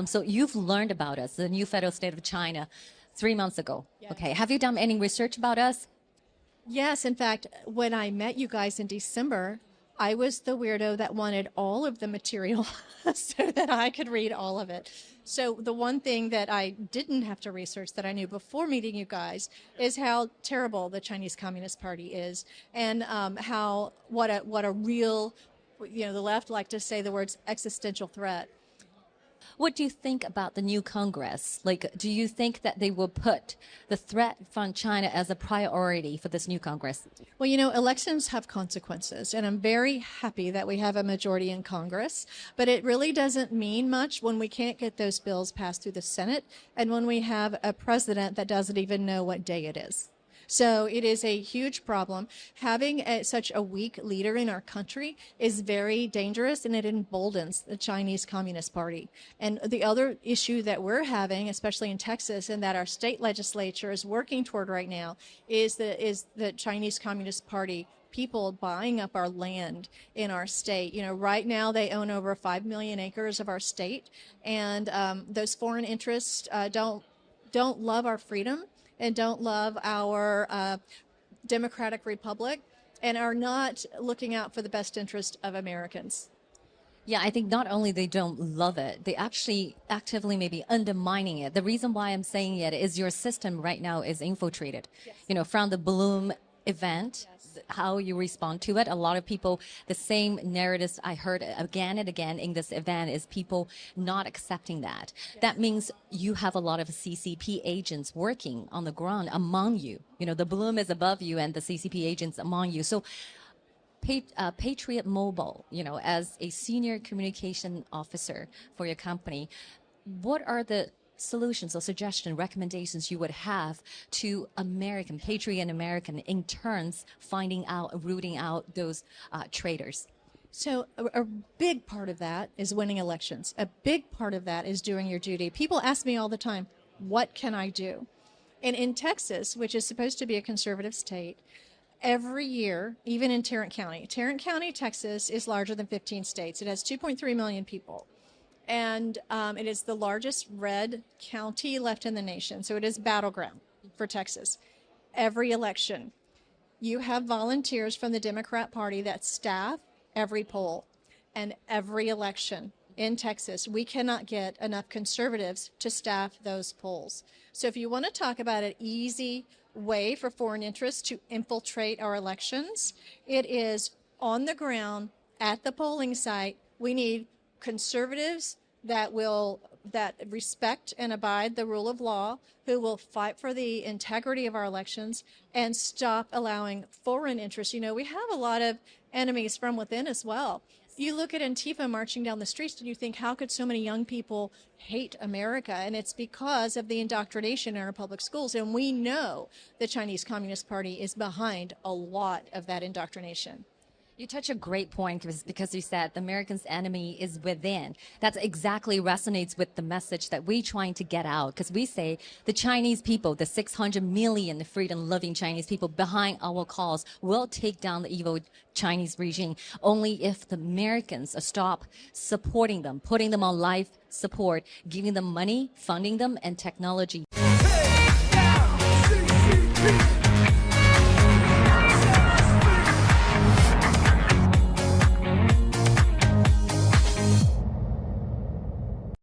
So you've learned about us, the new federal state of China, 3 months ago. Yes. Okay. Have you done any research about us? Yes. In fact, when I met you guys in December, I was the weirdo that wanted all of the material so that I could read all of it. So the one thing that I didn't have to research that I knew before meeting you guys is how terrible the Chinese Communist Party is, and what a real, the left like to say the words existential threat. What do you think about the new Congress? Like, do you think that they will put the threat from China as a priority for this new Congress? Well, elections have consequences, and I'm very happy that we have a majority in Congress, but it really doesn't mean much when we can't get those bills passed through the Senate and when we have a president that doesn't even know what day it is. So it is a huge problem. Having such a weak leader in our country is very dangerous, and it emboldens the Chinese Communist Party. And the other issue that we're having, especially in Texas, and that our state legislature is working toward right now, is the Chinese Communist Party people buying up our land in our state. Right now they own over 5 million acres of our state, and those foreign interests don't love our freedom and don't love our democratic republic, and are not looking out for the best interest of Americans. Yeah, I think not only they don't love it, they actually actively maybe undermining it. The reason why I'm saying it is your system right now is infiltrated. Yes. From the Bloom event, yes. How you respond to it. A lot of people, the same narratives I heard again and again in this event is people not accepting that. Yes. That means you have a lot of CCP agents working on the ground among you. The Bloom is above you and the CCP agents among you. So Patriot Mobile, as a senior communication officer for your company, what are the solutions or suggestions, recommendations you would have to Patriot American interns finding out, rooting out those traitors? So a big part of that is winning elections. A big part of that is doing your duty. People ask me all the time, what can I do? And in Texas, which is supposed to be a conservative state, every year, even in Tarrant County, Texas is larger than 15 states. It has 2.3 million people. And it is the largest red county left in the nation. So it is battleground for Texas. Every election, you have volunteers from the Democrat Party that staff every poll. And every election in Texas, we cannot get enough conservatives to staff those polls. So if you want to talk about an easy way for foreign interests to infiltrate our elections, it is on the ground at the polling site. We need conservatives that respect and abide the rule of law, who will fight for the integrity of our elections and stop allowing foreign interests. We have a lot of enemies from within as well. You look at Antifa marching down the streets and you think, how could so many young people hate America? And it's because of the indoctrination in our public schools. And we know the Chinese Communist Party is behind a lot of that indoctrination. You touch a great point because you said the American's enemy is within. That exactly resonates with the message that we're trying to get out, because we say the Chinese people, the 600 million freedom-loving Chinese people behind our cause will take down the evil Chinese regime only if the Americans stop supporting them, putting them on life support, giving them money, funding them, and technology. Hey, down, CCP.